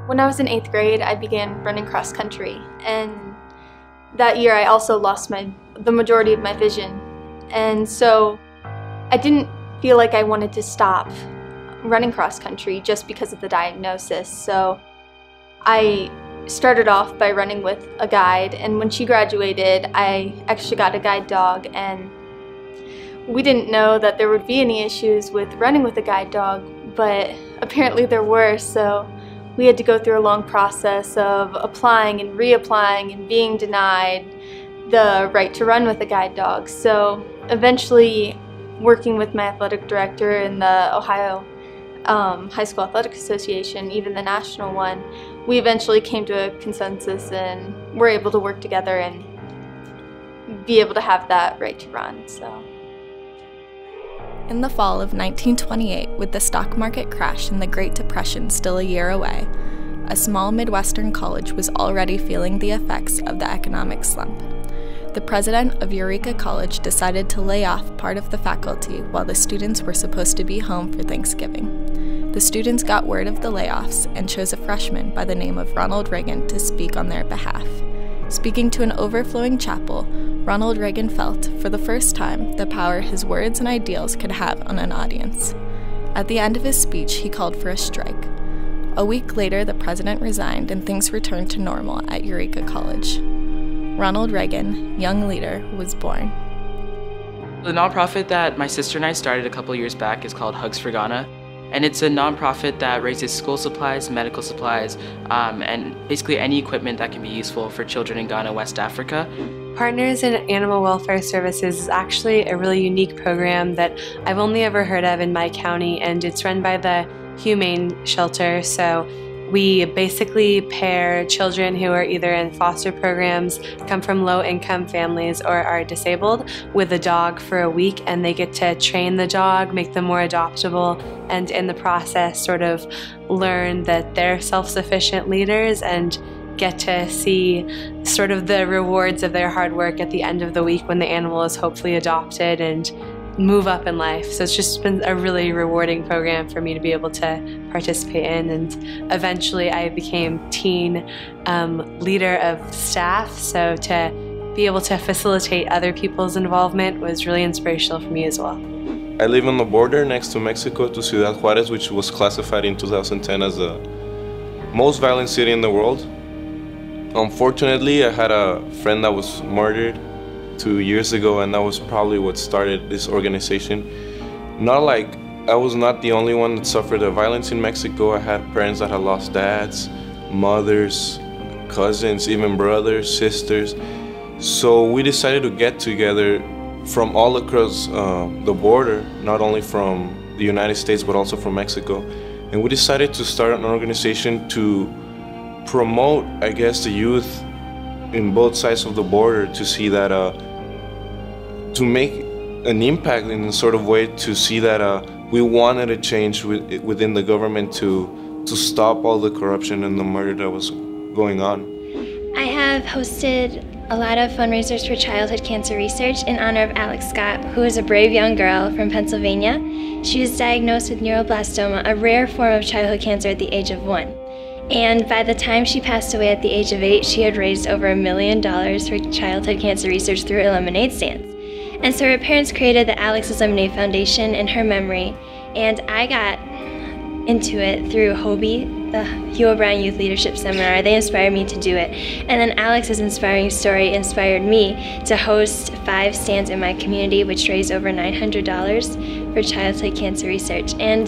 When I was in 8th grade, I began running cross country, and that year I also lost the majority of my vision. And so I didn't feel like I wanted to stop running cross country just because of the diagnosis. So I started off by running with a guide, and when she graduated, I actually got a guide dog, and we didn't know that there would be any issues with running with a guide dog, but apparently there were. So we had to go through a long process of applying and reapplying and being denied the right to run with a guide dog. So eventually, working with my athletic director in the Ohio High School Athletic Association, even the national one, we eventually came to a consensus and were able to work together and be able to have that right to run. So. In the fall of 1928, with the stock market crash and the Great Depression still a year away, a small Midwestern college was already feeling the effects of the economic slump. The president of Eureka College decided to lay off part of the faculty while the students were supposed to be home for Thanksgiving. The students got word of the layoffs and chose a freshman by the name of Ronald Reagan to speak on their behalf. Speaking to an overflowing chapel, Ronald Reagan felt, for the first time, the power his words and ideals could have on an audience. At the end of his speech, he called for a strike. A week later, the president resigned and things returned to normal at Eureka College. Ronald Reagan, young leader, was born. The nonprofit that my sister and I started a couple years back is called Hugs for Ghana. And it's a nonprofit that raises school supplies, medical supplies, and basically any equipment that can be useful for children in Ghana, West Africa. Partners in Animal Welfare Services is actually a really unique program that I've only ever heard of in my county, and it's run by the Humane Shelter. So we basically pair children who are either in foster programs, come from low-income families, or are disabled with a dog for a week, and they get to train the dog, make them more adoptable, and in the process sort of learn that they're self-sufficient leaders and get to see sort of the rewards of their hard work at the end of the week when the animal is hopefully adopted and move up in life. So it's just been a really rewarding program for me to be able to participate in, and eventually I became teen leader of staff, so to be able to facilitate other people's involvement was really inspirational for me as well. I live on the border next to Mexico, to Ciudad Juarez, which was classified in 2010 as the most violent city in the world. Unfortunately, I had a friend that was murdered 2 years ago, and that was probably what started this organization. Not like I was not the only one that suffered the violence in Mexico. I had parents that had lost dads, mothers, cousins, even brothers, sisters. So we decided to get together from all across the border, not only from the United States but also from Mexico. And we decided to start an organization to promote, I guess, the youth in both sides of the border, to see that to make an impact in a sort of way, to see that we wanted a change within the government to stop all the corruption and the murder that was going on. I have hosted a lot of fundraisers for childhood cancer research in honor of Alex Scott, who is a brave young girl from Pennsylvania. She was diagnosed with neuroblastoma, a rare form of childhood cancer, at the age of 1. And by the time she passed away at the age of 8, she had raised over $1 million for childhood cancer research through her lemonade stands. And so her parents created the Alex's Lemonade Foundation in her memory, and I got into it through Hobie, the Hugh O'Brien Youth Leadership Seminar. They inspired me to do it. And then Alex's inspiring story inspired me to host 5 stands in my community, which raised over $900 for childhood cancer research. And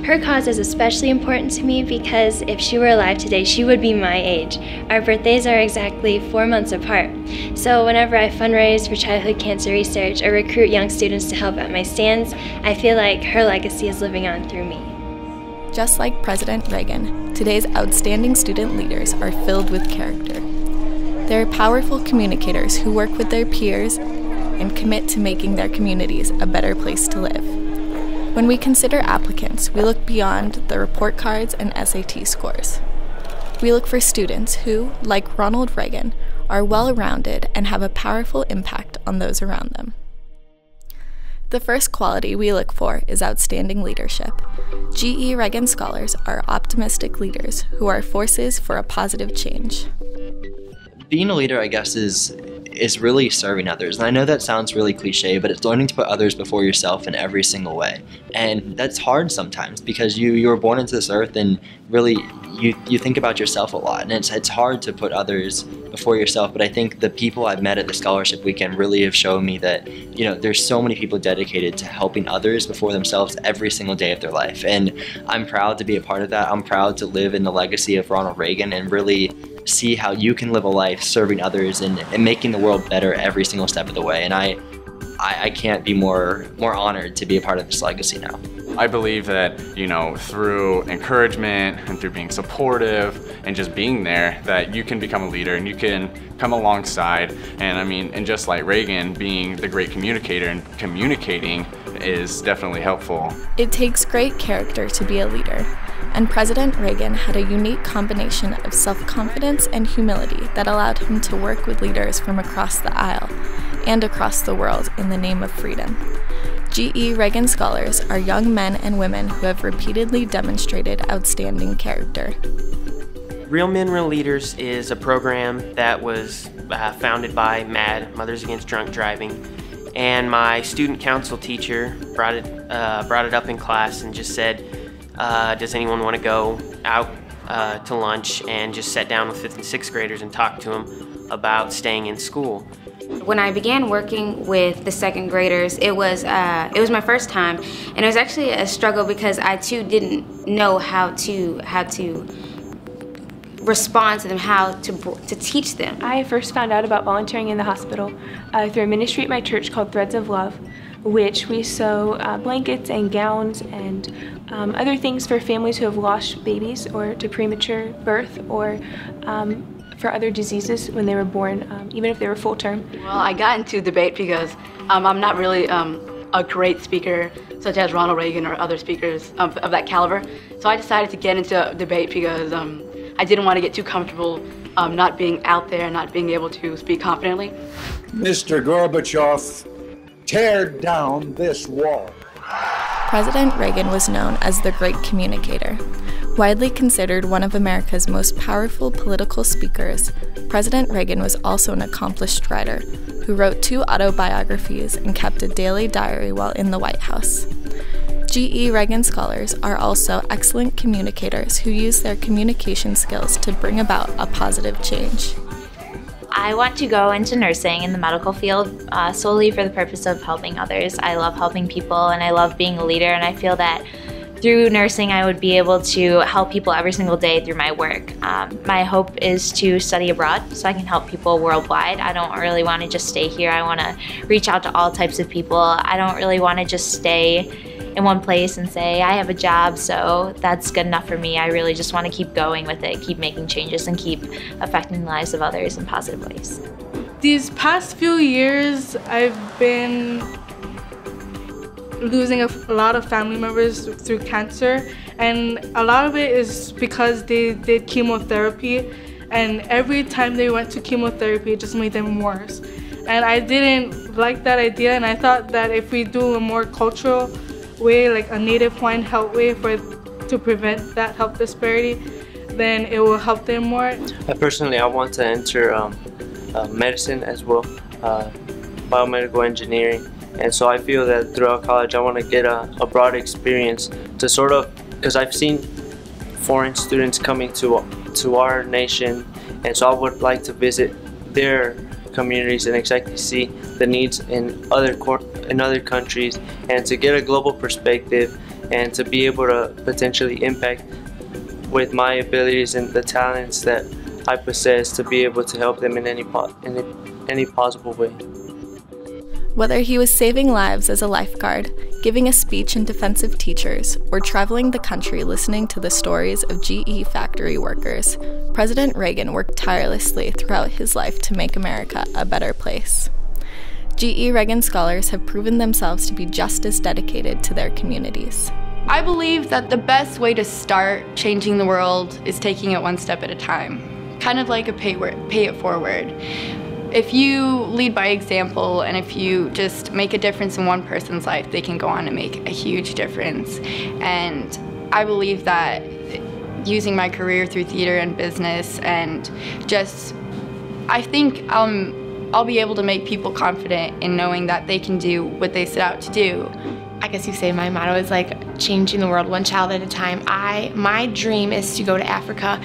her cause is especially important to me because if she were alive today, she would be my age. Our birthdays are exactly 4 months apart. So whenever I fundraise for childhood cancer research or recruit young students to help at my stands, I feel like her legacy is living on through me. Just like President Reagan, today's outstanding student leaders are filled with character. They are powerful communicators who work with their peers and commit to making their communities a better place to live. When we consider applicants, we look beyond the report cards and SAT scores. We look for students who, like Ronald Reagan, are well-rounded and have a powerful impact on those around them. The first quality we look for is outstanding leadership. GE-Reagan scholars are optimistic leaders who are forces for a positive change. Being a leader, I guess, is really serving others. And I know that sounds really cliche, but it's learning to put others before yourself in every single way. And that's hard sometimes because you were born into this earth and really you think about yourself a lot. And it's hard to put others before yourself. But I think the people I've met at the scholarship weekend really have shown me that, you know, there's so many people dedicated to helping others before themselves every single day of their life. And I'm proud to be a part of that. I'm proud to live in the legacy of Ronald Reagan and really see how you can live a life serving others and making the world better every single step of the way. And I can't be more honored to be a part of this legacy now. I believe that, you know, through encouragement and through being supportive and just being there, that you can become a leader and you can come alongside. And I mean, and just like Reagan being the great communicator and communicating is definitely helpful. It takes great character to be a leader, and President Reagan had a unique combination of self-confidence and humility that allowed him to work with leaders from across the aisle and across the world in the name of freedom. GE-Reagan scholars are young men and women who have repeatedly demonstrated outstanding character. Real Men, Real Leaders is a program that was founded by MAD, Mothers Against Drunk Driving, and my student council teacher brought it up in class and just said, does anyone want to go out to lunch and just sit down with 5th and 6th graders and talk to them about staying in school? When I began working with the 2nd graders, it was my first time, and it was actually a struggle because I too didn't know how to respond to them, how to teach them. I first found out about volunteering in the hospital through a ministry at my church called Threads of Love, which we sew blankets and gowns and other things for families who have lost babies or to premature birth or for other diseases when they were born, even if they were full term. Well, I got into debate because I'm not really a great speaker such as Ronald Reagan or other speakers of that caliber. So I decided to get into debate because I didn't want to get too comfortable not being out there and not being able to speak confidently. Mr. Gorbachev, tear down this wall. President Reagan was known as the Great Communicator. Widely considered one of America's most powerful political speakers, President Reagan was also an accomplished writer who wrote 2 autobiographies and kept a daily diary while in the White House. GE-Reagan scholars are also excellent communicators who use their communication skills to bring about a positive change. I want to go into nursing in the medical field solely for the purpose of helping others. I love helping people and I love being a leader, and I feel that through nursing I would be able to help people every single day through my work. My hope is to study abroad so I can help people worldwide. I don't really want to just stay here. I want to reach out to all types of people. I don't really want to just stay in one place and say I have a job, so that's good enough for me. I really just want to keep going with it, keep making changes, and keep affecting the lives of others in positive ways. These past few years, I've been losing a lot of family members through cancer, and a lot of it is because they did chemotherapy, and every time they went to chemotherapy, it just made them worse. And I didn't like that idea, and I thought that if we do a more cultural way, like a native Hawaiian health way to prevent that health disparity, then it will help them more. Personally, I want to enter medicine as well, biomedical engineering, and so I feel that throughout college I want to get a broad experience to sort of, because I've seen foreign students coming to our nation, and so I would like to visit their communities and exactly see the needs in other countries, and to get a global perspective and to be able to potentially impact with my abilities and the talents that I possess to be able to help them in any possible way. Whether he was saving lives as a lifeguard, giving a speech in defense of teachers, or traveling the country listening to the stories of GE factory workers, President Reagan worked tirelessly throughout his life to make America a better place. GE-Reagan scholars have proven themselves to be just as dedicated to their communities. I believe that the best way to start changing the world is taking it one step at a time, kind of like a pay it forward. if you lead by example and if you just make a difference in one person's life, they can go on and make a huge difference. And I believe that using my career through theater and business and just, I think I'll be able to make people confident in knowing that they can do what they set out to do. I guess you say my motto is like changing the world one child at a time. My dream is to go to Africa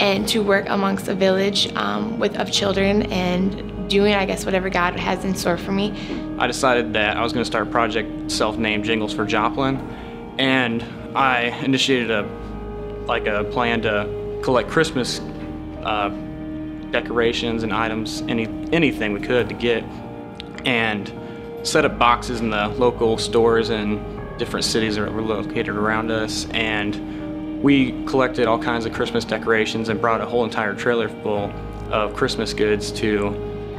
and to work amongst a village of children and doing, I guess, whatever God has in store for me. I decided that I was going to start a project self-named Jingles for Joplin, and I initiated a plan to collect Christmas decorations and items, anything we could to get, and set up boxes in the local stores in different cities that were located around us, and we collected all kinds of Christmas decorations and brought a whole entire trailer full of Christmas goods to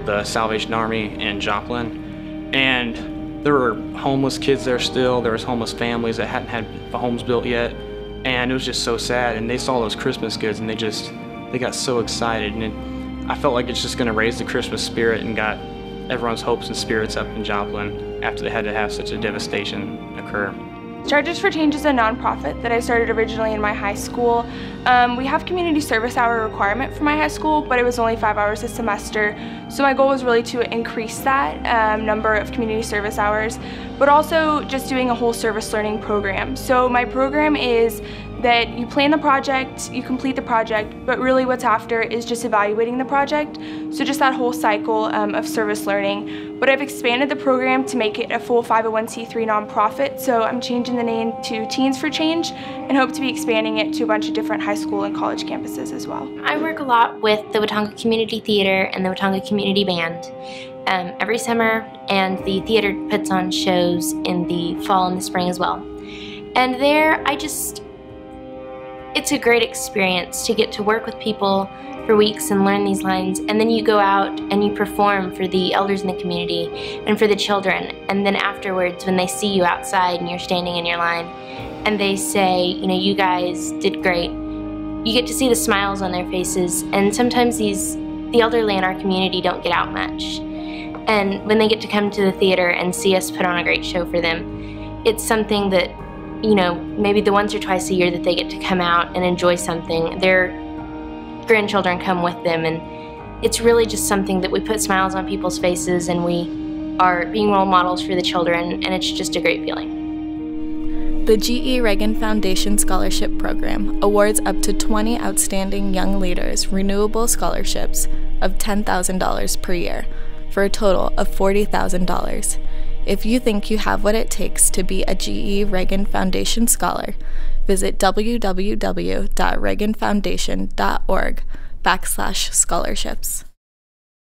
the Salvation Army in Joplin. And there were homeless kids there still, there was homeless families that hadn't had homes built yet, and it was just so sad. And they saw those Christmas goods and they got so excited, and I felt like it's just going to raise the Christmas spirit and got everyone's hopes and spirits up in Joplin after they had to have such a devastation occur. Chargers for Change is a nonprofit that I started originally in my high school. We have community service hour requirement for my high school, but it was only 5 hours a semester. So my goal was really to increase that number of community service hours, but also just doing a whole service learning program. So my program is that you plan the project, you complete the project, but really what's after is just evaluating the project. So just that whole cycle of service learning. But I've expanded the program to make it a full 501c3 nonprofit, so I'm changing the name to Teens for Change and hope to be expanding it to a bunch of different high school and college campuses as well. I work a lot with the Watonga Community Theater and the Watonga Community Band every summer, and the theater puts on shows in the fall and the spring as well. And there, it's a great experience to get to work with people for weeks and learn these lines, and then you go out and you perform for the elders in the community and for the children, and then afterwards when they see you outside and you're standing in your line and they say, you know, you guys did great, you get to see the smiles on their faces. And sometimes the elderly in our community don't get out much, and when they get to come to the theater and see us put on a great show for them, it's something that, you know, maybe the once or twice a year that they get to come out and enjoy something, their grandchildren come with them, and it's really just something that we put smiles on people's faces, and we are being role models for the children, and it's just a great feeling. The GE-Reagan Foundation Scholarship Program awards up to 20 outstanding young leaders renewable scholarships of $10,000 per year, for a total of $40,000. If you think you have what it takes to be a GE-Reagan Foundation Scholar, visit www.reaganfoundation.org/scholarships.